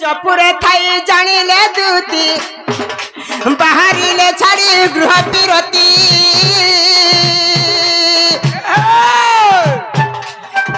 चपुरे Thai जानिले दूती बाहरिले छाड़ी गृह विरती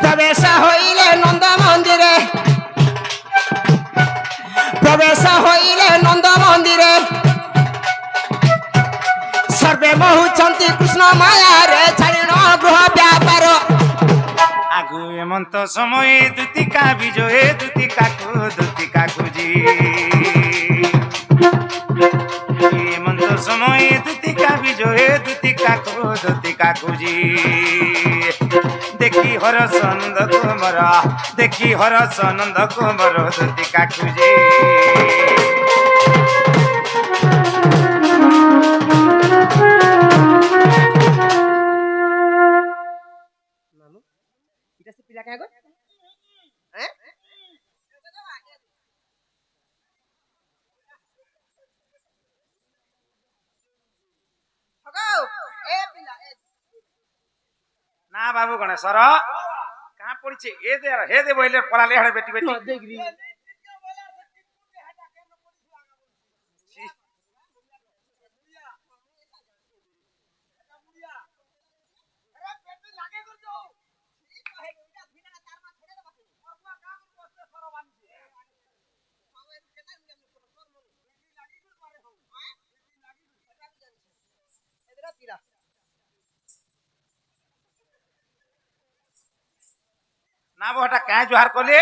प्रवेश होइले नंद मंदिरे प्रवेश होइले नंद मंदिरे सर्वे मोहुचंती कृष्ण माया रे छाड़िण गृह व्यापार आगु हेमंत समय दुतिका विजय दुतिका खुजी हेमंत समय दुतिका विजय दुतिका खुजी देखी हरस नंद कुमार देखी हरस नंद कुमार दुतिका खुजी पिला क्या गो हैं हगो ए पिला ए ना बाबू गणेश्वर कहाँ पड़ी हे दे बोले पलाले हड़े बेटी बेटी देगरी ना वो हटा क्या जोहार कोले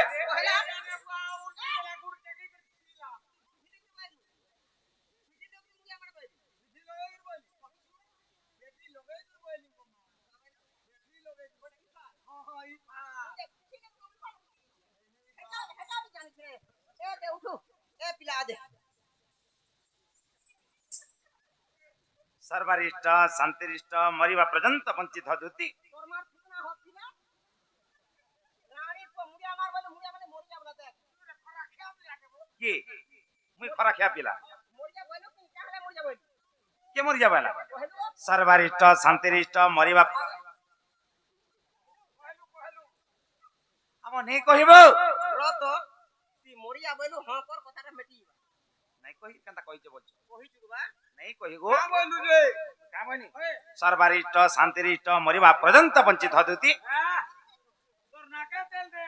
सर्वरिष्ट शांतिरिष्ट मरिबा पर्यंत वंचित हदुती के मुई खरा खिया पिला के मरि जाबाला सर्वरिष्ट शांतिरिष्ट मरिबा हम नहीं कहिबो रत ती मोरिया बोलू हां कर कथाटा मेटी नहीं कहि केनता कहि बोल कहि जुबा नहीं कहिगो का बोलू रे का बनी सर्वरिष्ट शांतिरिष्ट मरिबा पर्यंत वंचित हदुती तोर नाके तेल दे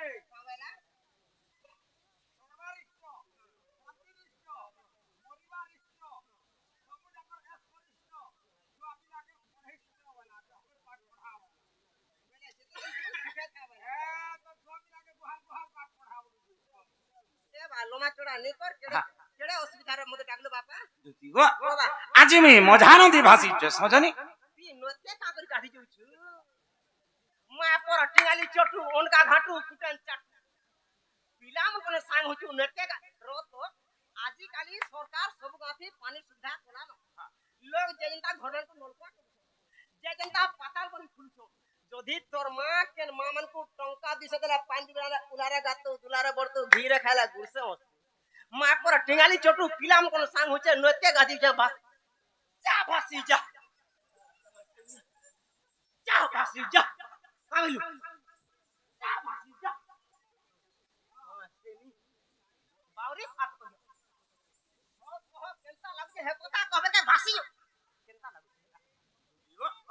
लोमा चोड़ा नहीं कर केड़े असुविधा रे मते डाकलो बापा दुती गो आज मी मझानो दी भासी छ समझनी ती नते का कर काढी जाउछु मा पर टिंगाली चटू ओनका घाटू कुटन चट पिला मन कोने सांग होछु नते का रो तो आजि काली सरकार सब गाथी पानी सुविधा कोला न लोग जे जनता घर को नलका जे जनता पाताल बन खुलछो जदी तोर मां केन मां मन को टंका दिसे देला पानी बिना उलारा गातो दुलारा बड़तो घीरे खाला गुरसे मां पर टिंगाली चटू पिला मन कोने सांग होचे नते गाथी जा भासी जा जा भासी जा आइलु जा भासी जा हां सेनी बावरी फाट को ओ केनता लागजे हे कथा कहबे के भासी केनता लागजे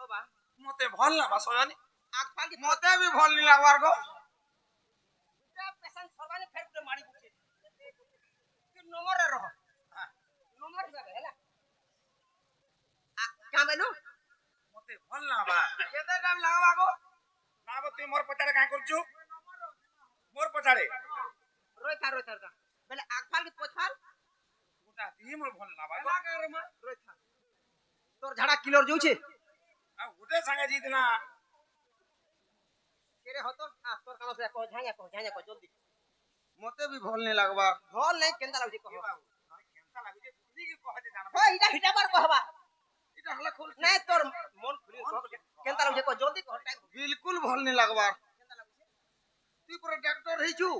ओ बा मते भल ना भासयानी आग फाली मते भी भल नि लागवार गो पेशेंट सरवानी फेर के मारी बुचे कि नंबर रे रह नंबर हिसाब हैला का बेलु मते भल ना बा केते टाइम लागबा गो ना बो तू मोर पचाड़े का करछु मोर पचाड़े रोय था बेले आग फाल के पोछाल उटा दी मोर भल ना बा ना करे म रोय था तोर झाड़ा किलोर जाउछे आ उटे संगे जीतना केरे होतो आ तोर कानो से कह झाया कह जल्दी मते भी भल नि लागबा भल नहीं केनता लागछे कह केनता लागुजे बुझी के कहते जाना हो इटा हिटा बार कहबा इटा हला खोल नहीं तोर मन खुली केनता लागछे कह जल्दी कह टाइम बिल्कुल भल नि लागबा केनता लागछे तू पर डॉक्टर हेछु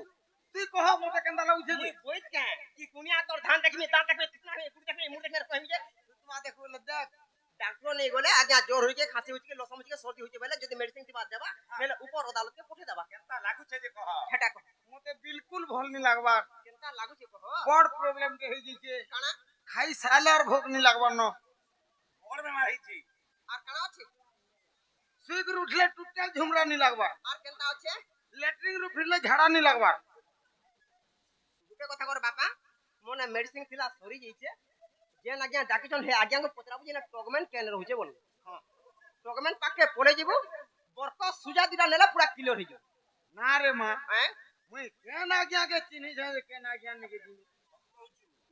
तू कह मते केनता लागुजे मुई कोइत के कि कुनिया तोर धान देखबी दांत देखबी कितना है गुड़ देखबी मुड़ देखबी कहमी जे तुमा देखो न देख डॉक्टर नहीं गले आज्ञा जोर होई के खांसी होई के लसम होई के सर्दी होई के बेले जदी मेडिसिन दिबा देबा बेले ऊपर अदालत के पठे देबा केनता लागु छे जे कह हेटा कह मते बिल्कुल भल नि लागबा केनता लागु छे कह बड़ प्रॉब्लम के होई जे काना खाई साले और भूख नहीं लगबर न और बेमार ହେଇଛି আর কানা আছে सुई उठले टूटल झुमरा नहीं लगबर আর কেনটা আছে लेटरिंग रु फिरले झाड़ा नहीं लगबर গুটে কথা কর বাপা মনে মেডিসিন থিলা সরি যাইছে যে আজ্ঞা ডাকিছন হে আজ্ঞা को পচরাবু যে না টগমেন্ট কেন রহুছে বল हां টগমেন্ট পাকে পড়ে যাব বর্ত সুজা দিটা নেলা পুরা ক্লিয়ার হই যাব ना रे मां हैं मुई केन आज्ञा के चिन्ही छे केन आज्ञा नहीं के चिन्ही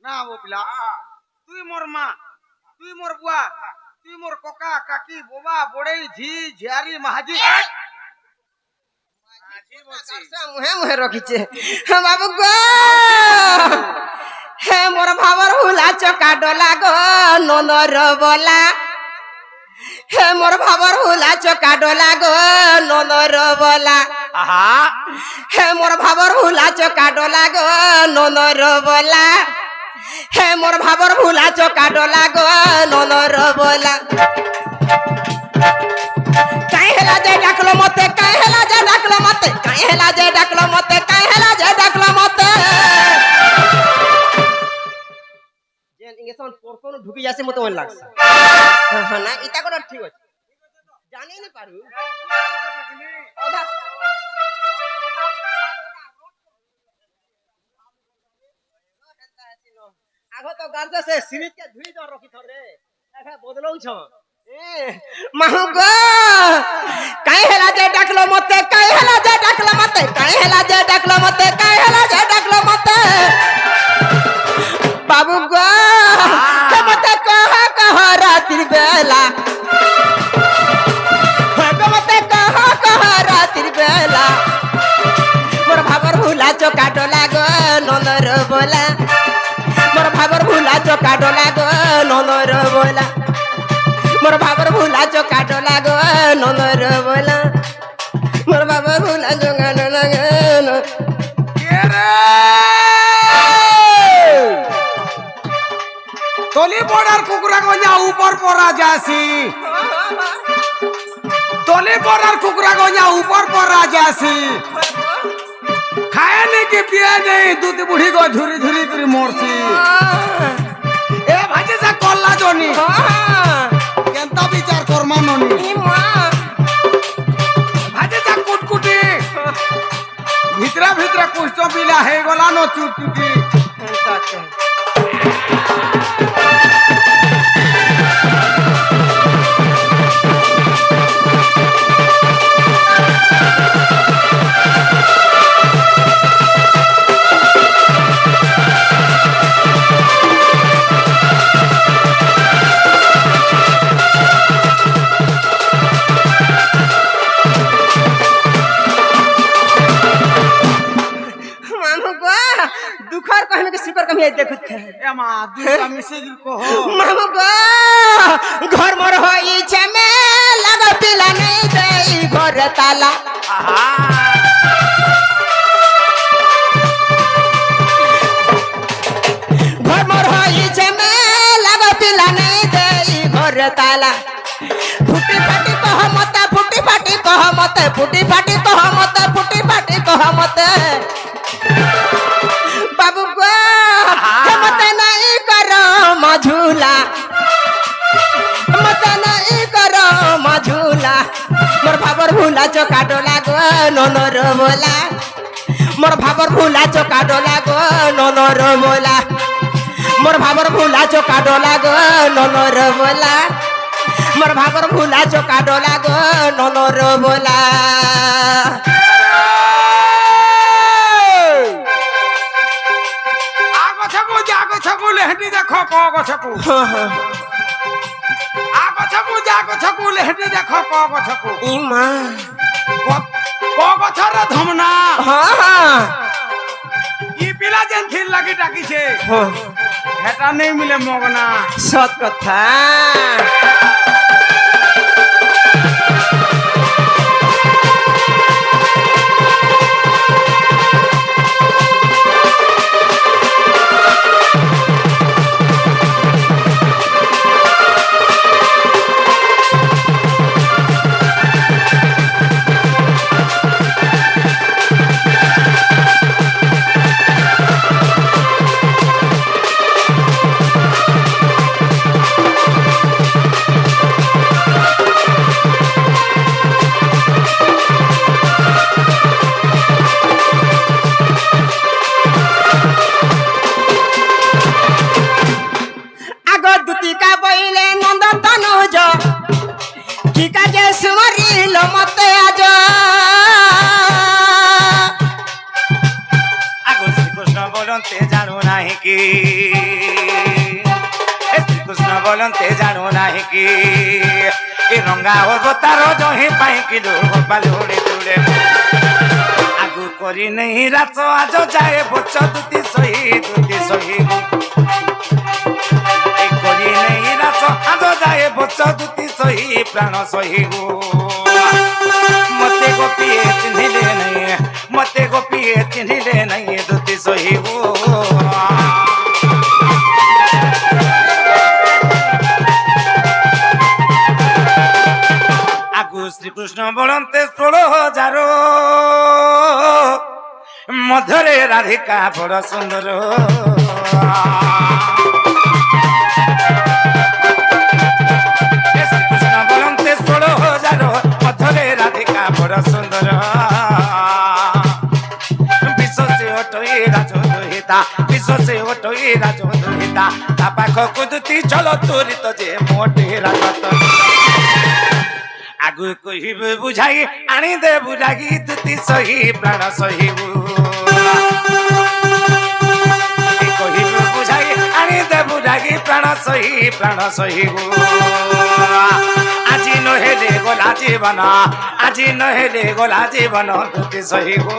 ना वो पिला तुई मोर मां तुई मोर बुआ तुई मोर कोका काकी बोबा बड़ई झी झियारी महाजी ଆଜି ବସି मुहे मुहे रखिचे बाबू गो हे मोर भावर हुला चका डोला गो ननर बोला हे मोर भावर हुला चका डोला गो ननर बोला आहा हे मोर भावर हुला चका डोला गो ननर बोला हे मोर भावर हुला चका डोला गो ननर बोला काहे हेला जे डाकलो मते काहे हेला जे डाकलो मते काहे हेला जे डाकलो मते काहे हेला जे डाकलो मते जेन इंगेसन पोरकोन ढुकी जासे मते मन लागसा हां ना इता कोन ठीक अछि जानि नि पारु ओदा आगो तो गार्ड से सिरिज के धुई दर रखी थरे एखा बदलौ छ महु गो काहे हेला जे डाकलो मते काहे हेला जे डाकलो मते काहे हेला जे डाकलो मते काहे हेला जे डाकलो मते बाबू गो के मते कह रात्रि बेला के मते कह रात्रि बेला मोर भाबर भूला चोका डोला गो नंदर बोला मोर भाबर भूला चोका डोला गो नंदर बोला मोर बाबर भूला जो काटो लागो नंदर बोला मोर बाबर भूला जो काटो लागो तोली बॉर्डर कुकुरा गोंजा ऊपर परा जासी तोली बॉर्डर कुकुरा गोंजा ऊपर परा जासी खाए नहीं कि पिए नहीं दूध बुढ़ी को झुरी झुरी करी मोरसी ए भाजी से कोल्ला जोनी केंता विचार कर्मा ननी भाजी से कुटकुटी भितरा भितरा कुछ तो पिला है गोला नो चुटकी दुखर कहमे के सुकर कमी देखत है ए मां दुका मिसेज को हो मामू गो घर मोर होई छे में लग पिला नहीं देई घर ताला आहा घर मोर होई छे में लग पिला नहीं देई घर ताला फुटी फाटी कह मते फुटी फाटी कह मते फुटी फाटी कह मते फुटी फाटी कह मते बाबू गो मते नहीं करो मझूला मते नहीं करो मझूला मोर भाबर भूला चोका डोला गो ननर बोला मोर भाबर भूला चोका डोला गो ननर बोला मोर भाबर भूला चोका डोला गो ननर बोला मोर भाबर भूला चोका डोला गो ननर बोला जागो छकू लेहटी देखो को छकू आगो छकू जागो छकू लेहटी देखो को छकू ई मां को छर धमना हां हां ई पिला जेन थिल लगी टाकी छे हां हेटा नहीं मिले मगना सत कथा ଜାଣୁ ନାହିଁ କି ଶ୍ରୀକୃଷ୍ଣ ବୋଲନ୍ତେ ଜାଣୁ ନାହିଁ କି ଏ ରଙ୍ଗା ଅବତାର ଜହିଁ ପାଇଁ କି ବାଲୁଡେ ତୁଡେ ଆଗୁ କରି ନେଇ ରାତ ଆଜ ଯାଏ ବଚ ଦୁତି ସହି ଏ କରି ନେଇ ରାତ ଆଜ ଯାଏ ବଚ ଦୁତି ସହି ପ୍ରାଣ ସହି ଗো ମତେ ଗୋପିଏ ଚିହ୍ନିଲେ ନାହିଁ ମତେ ଗୋପିଏ ଚିହ୍ନିଲେ ନାହିଁ ଦୁତି ସହି ଗো শ্রীকৃষ্ণ বলন্তে 16,000 মধ্যরে রাধিকা বড় সুন্দর শ্রীকৃষ্ণ বলন্তে 16,000 মধ্যরে রাধিকা বড় সুন্দর বিশ্বসে অটই রাজদুহিতা বিশ্বসে অটই রাজদুহিতা তা পাখকু দুতি চল তুরিত যে মোটে রাজত আগু কহিবে বুঝাই আনি দে বুঝাই দুতি সহি প্রাণ সহিবু কহিবে বুঝাই আনি দে বুঝাই প্রাণ সহিবু আজি নহেলে গলা জীবন আজি নহেলে গলা জীবন দুতি সহিবু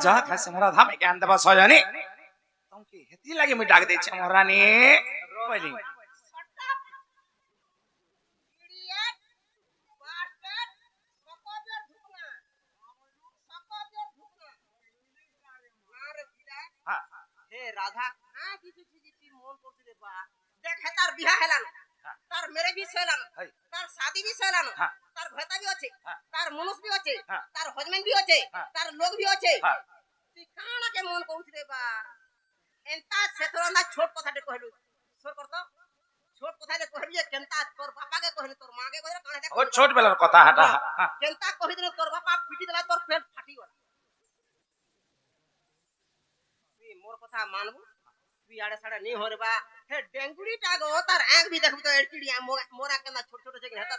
जा खासे मोरा धाम के अंदर बस हो जानी तुमके हेती लागे मैं डाक दे छ मोरा ने बोली हे राधा हां किसी मोन करथिले बा देख तार बियाह हेलान तार मेरे भी सेलान तार शादी भी सेलान तार भता भी अछि तार मनुष्य भी अछि तार हजबैंड भी अछि तार लोग भी अछि ती काना के मन कहउथिले बा एंता सेतरना छोट कथाटे कहलु सोर करतो छोट कथाटे कहबी केनता तोर बापा के कहले तोर मां के कहले काना ओ छोट बेलर कथा हटा केनता कहि दिले तोर बापा पिटी देला तोर पेट फाटी गला ती मोर कथा मानबू तू आड़े साड़े नहीं हो रे बा हे डेंगुड़ी टा गो तार आंख भी देखबू तो एड़चिड़िया मोरा केना छोट छोट से हेता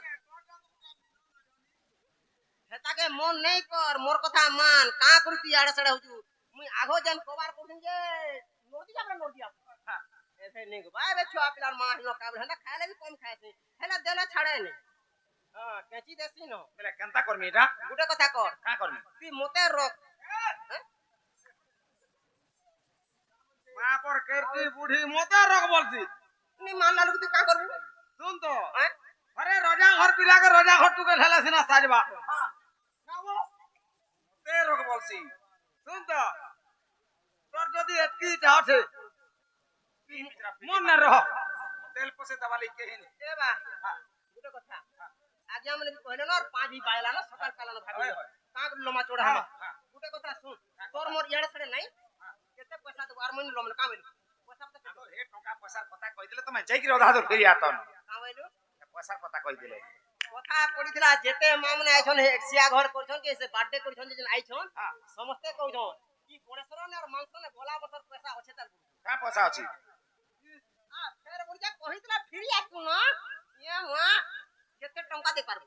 हेता के मन नहीं कर मोर कथा मान का करती आड़े साड़े होजू मुई आगो जन कबार करदिन जे नोरदी हां ऐसे नहीं गो बा बे छुआ पिलार मां हिनो का हंदा खाले भी कम खाए थे हेला देला छाड़े नहीं हां केची देसी न बेले केनता करमी एटा गुटे कथा कर का करमी तू मोते रोक मां पर करती बूढ़ी मोता रख बोलसी नी मान लालू तू का करबू सुन तो अरे राजा घर पिला के राजा घर तू के ठेला सिना साजबा ना वो ते रख बोलसी सुन तो तोर जदी एतकी चाहते मन न रह तेल पसे दवाली के ही ए बा गुटे कथा आज्ञा मन भी कहले न और पांच भी बायला न सकाल काला न भाबी का लमा चोड़ा हम गुटे कथा सुन तोर मोर याडे छड़े नहीं केते पैसा दो आर मन लमन का बेलू पैसा तो हे टका पैसा कथा कहि दिले तमे जाई कि रधा दर फेरी आतो न का बेलू पैसा कथा कहि दिले कथा पडिथिला जेते मामने आइछन एकसिया घर करछन के से बर्थडे करछन जे आइछन समस्त कहछन कि गणेश्वर ने और मांस ने गोला बतर पैसा अछि तार का पैसा अछि आ फेर बुढ़िया कहितला फिरी आतु न ये मा केते टंका दे पारबो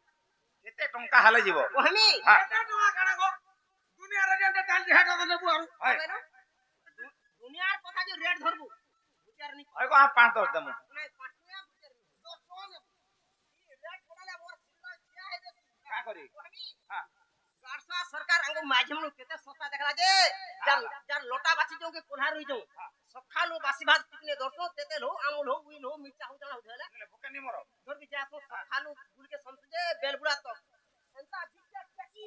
केते टंका हाले जीवो कहमी केते टका काना गो दुनिया रे जे काल हेटा देबू आरो दुनियार कथा जे रेट धरबू विचार नी होय को आ 5-10 दमु नहीं पाटिया विचार 10 ने ई रेट कोडाले मोर सिल्ला छिया हे दे का करी हां गारसा सरकार अंग माध्यम नु केते सस्ता देखला जे जर लोटा बाची जो के कोल्हा रही जो सखालु बासी भात टिकने दर्शो तेते लो आमूल हो उइल हो मिर्चा हो जाना हो देला भूखे नी मरो जोर भी जा तो सखालु गुल के समझे बेलबुड़ा तक एंता जिक्का टकी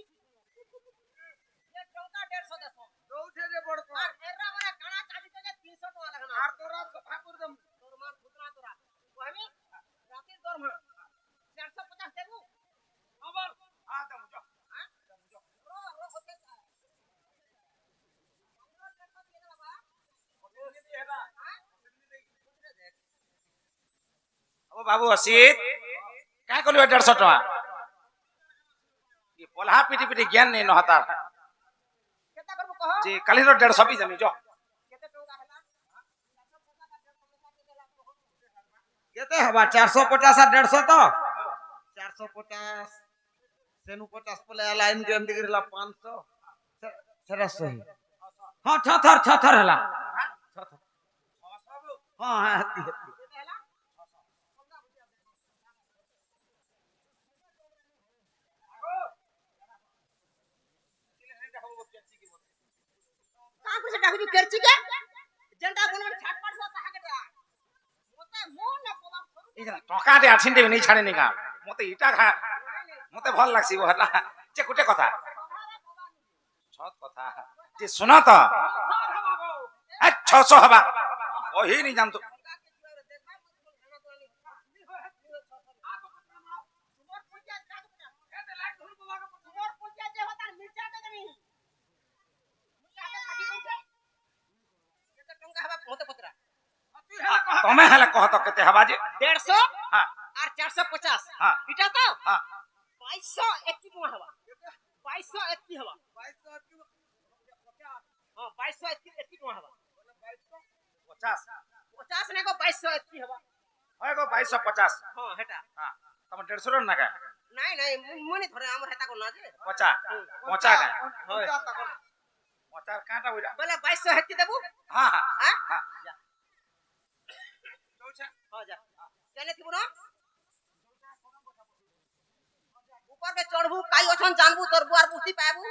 ये चौका 150 देखो दौथे जे बड़ को और एरा माने काना काटी ते 300 टका लगना आर तोरा ठाकुर दम तोर मां खुदरा तोरा कहमी राती दरमा 450 देबू खबर हां दम जो हां रो होते ओ बाबू असित का कलु 150 टका ये पोल्हा पिटी पिटी ज्ञान नहीं नहता केता करबो कह जी काली रो 150 भी जमी जो केते टका हला केते हवा 450 और 150 तो 450 सेनु 50 पले लाइन के अंदर गिरला 500 सेरा सही हां छथर हला हां हती का कुछ डाकुजी करची के जनता बोलबे छाटपाट सो ताहा के मते मोन न कोबा এই যে টকা দে আছিন দেবে নেই ছাড়ে নিকা মতে ইটা খা মতে ভাল লাগছি ও হলা যে কুটে কথা সৎ কথা যে শোনা তো 600 হবা ওহি নি জানতো তুমি হেলা কহ তো কেতে হবা যে 150 হ্যাঁ আর 450 হ্যাঁ। এটা তো হ্যাঁ 2281 টাকা হবা 2281 হবা হ্যাঁ 2281 টাকা হবা 50 50 না গো 2281 হবা হয় গো 2250 হ্যাঁ হেটা হ্যাঁ তোমার 150 র নাকা নাই নাই মনে ধরে আমার হেতা কো না যে 50 50 কা হয় 50 কাটা হইরা বলে 2281 দেবো হ্যাঁ হ্যাঁ হ্যাঁ হ্যাঁ যা হ্যাঁ যা কেনে থিবু না ऊपर के चढ़बू काई अछन जानबू तोर बुआर बुद्धि पाबू